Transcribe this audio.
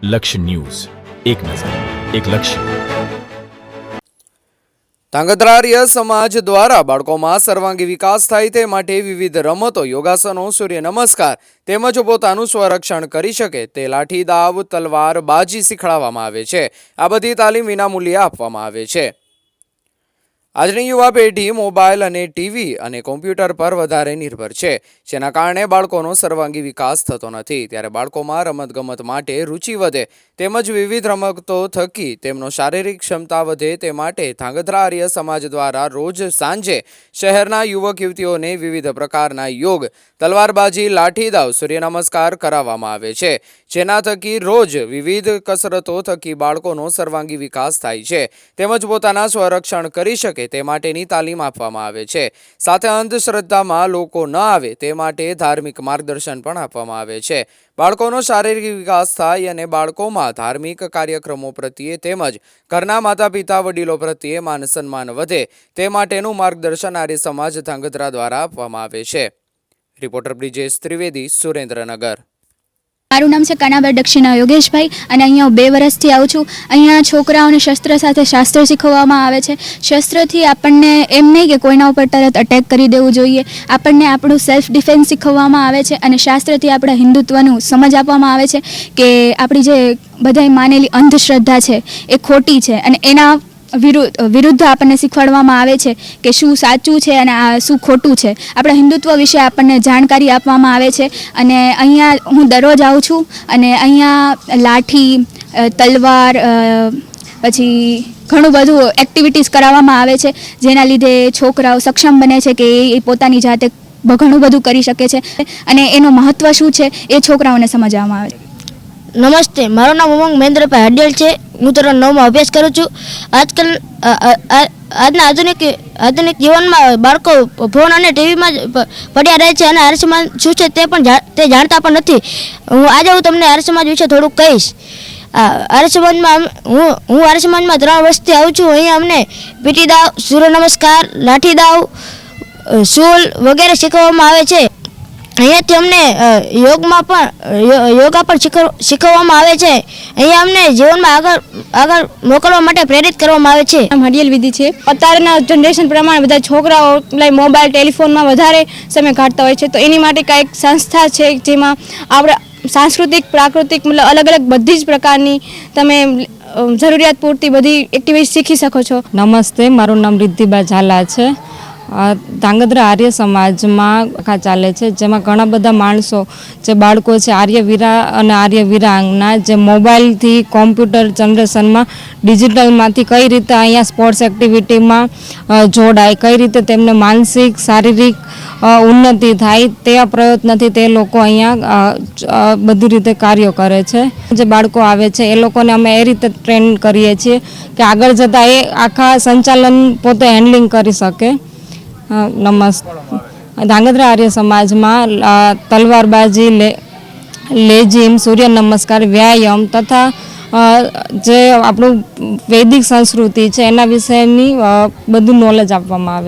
લક્ષ્ય ન્યૂઝ, એક નજર, એક લક્ષ્ય. ધાંગધ્રા આર્ય સમાજ દ્વારા બાળકોમાં સર્વાંગી વિકાસ થાય તે માટે વિવિધ રમતો, યોગાસનો, સૂર્ય નમસ્કાર તેમજ પોતાનું સ્વરક્ષણ કરી શકે તે લાઠી દાવ, તલવાર બાજી શીખવાડવામાં આવે છે. આ બધી તાલીમ વિનામૂલ્યે આપવામાં આવે છે. આજની યુવા પેઢી મોબાઈલ અને ટીવી અને કોમ્પ્યુટર પર વધારે નિર્ભર છે, જેના કારણે બાળકોનો સર્વાંગી વિકાસ થતો નથી. ત્યારે બાળકોમાં રમતગમત માટે રુચિ વધે તેમજ વિવિધ રમતો થકી તેમનો શારીરિક ક્ષમતા વધે તે માટે ધાંગધ્રા આર્ય સમાજ દ્વારા રોજ સાંજે શહેરના યુવક યુવતીઓને વિવિધ પ્રકારના યોગ, તલવારબાજી, લાઠી દાવ, સૂર્ય નમસ્કાર કરાવવામાં આવે છે, જેના થકી રોજ વિવિધ કસરતો થકી બાળકોનો સર્વાંગી વિકાસ થાય છે તેમજ પોતાના સ્વરક્ષણ કરી શકે તે માટેની તાલીમ આપવામાં આવે છે. સાથે અંધશ્રદ્ધામાં લોકો ન આવે તે માટે ધાર્મિક માર્ગદર્શન પણ આપવામાં આવે છે. બાળકોનો શારીરિક વિકાસ થાય અને બાળકોમાં ધાર્મિક કાર્યક્રમો પ્રત્યે તેમજ ઘરના માતા પિતા વડીલો પ્રત્યે માન સન્માન વધે તે માટેનું માર્ગદર્શન આર્ય સમાજ ધાંગધ્રા દ્વારા આપવામાં આવે છે. રિપોર્ટર બ્રિજેશ ત્રિવેદી, સુરેન્દ્રનગર. મારું નામ છે કાનાબા દક્ષિણા યોગેશભાઈ અને અહીંયા 2 વર્ષથી આવું છું. અહીંયા છોકરાઓને શસ્ત્ર સાથે શાસ્ત્ર શીખવવામાં આવે છે. શસ્ત્રથી આપણને એમ નહીં કે કોઈના ઉપર તરત અટેક કરી દેવું જોઈએ, આપણને આપણું સેલ્ફ ડિફેન્સ શીખવવામાં આવે છે અને શાસ્ત્રથી આપણા હિન્દુત્વનું સમજ આપવામાં આવે છે કે આપણી જે બધાય માનેલી અંધશ્રદ્ધા છે એ ખોટી છે અને એના વિરુદ્ધ આપણને શીખવાડવામાં આવે છે કે શું સાચું છે અને શું ખોટું છે. આપણા હિન્દુત્વ વિશે આપણને જાણકારી આપવામાં આવે છે અને અહીંયા હું દરરોજ આવું છું અને અહીંયા લાઠી, તલવાર પછી ઘણું બધું એક્ટિવિટીઝ કરાવવામાં આવે છે, જેના લીધે છોકરાઓ સક્ષમ બને છે કે એ પોતાની જાતે ઘણું બધું કરી શકે છે અને એનું મહત્ત્વ શું છે એ છોકરાઓને સમજવામાં આવે છે. નમસ્તે, મારું નામ ઉમંગ મહેન્દ્રભાઈ હડિયલ છે. હું ધોરણ 9માં અભ્યાસ કરું છું. આજકાલ આજના આધુનિક જીવનમાં બાળકો ફોન અને ટીવીમાં જ પડ્યા રહે છે અને આર્ય સમાજ શું છે તે જાણતા પણ નથી. આજે હું તમને આર્ય સમાજ વિશે થોડુંક કહીશ. આર્ય સમાજમાં હું આર્ય સમાજમાં 3 વર્ષથી આવું છું. અહીંયા અમને પીટી દાવ, સૂર્ય નમસ્કાર, લાઠી દાવ, શૂલ વગેરે શીખવવામાં આવે છે. અહીંયાથી અમને યોગા પણ શીખવવામાં આવે છે. અહીંયા અમને જીવનમાં આગળ મોકલવા માટે પ્રેરિત કરવામાં આવે છે. હડિયલ વિધિ છે. અત્યારના જનરેશન પ્રમાણે બધા છોકરાઓ મોબાઈલ, ટેલિફોનમાં વધારે સમય કાઢતા હોય છે, તો એની માટે કાંઈક સંસ્થા છે જેમાં આપણે સાંસ્કૃતિક, પ્રાકૃતિક અલગ અલગ બધી જ પ્રકારની તમે જરૂરિયાત પૂરતી બધી એક્ટિવિટી શીખી શકો છો. નમસ્તે, મારું નામ રિદ્ધિબા ઝાલા છે. ધાંગધ્રા આર્ય સમાજમાં ચાલે છે, જેમાં ઘણા બધા માણસો જે બાળકો છે આર્યવીરા અને આર્યવીરાંગના જે મોબાઈલથી કોમ્પ્યુટર જનરેશનમાં ડિજિટલમાંથી કઈ રીતે અહીંયા સ્પોર્ટ્સ એક્ટિવિટીમાં જોડાય, કઈ રીતે તેમને માનસિક, શારીરિક ઉન્નતિ થાય તે પ્રયત્નથી તે લોકો અહીંયા બધી રીતે કાર્યો કરે છે. જે બાળકો આવે છે એ લોકોને અમે એ રીતે ટ્રેન કરીએ છીએ કે આગળ જતાં એ આખા સંચાલન પોતે હેન્ડલિંગ કરી શકે. નમસ્તે. ધાંગધ્રા આર્ય સમાજમાં તલવારબાજી, લેજીમ, સૂર્ય નમસ્કાર, વ્યાયામ તથા જે આપણું વૈદિક સંસ્કૃતિ છે એના વિશેની બધું નોલેજ આપવામાં આવે છે.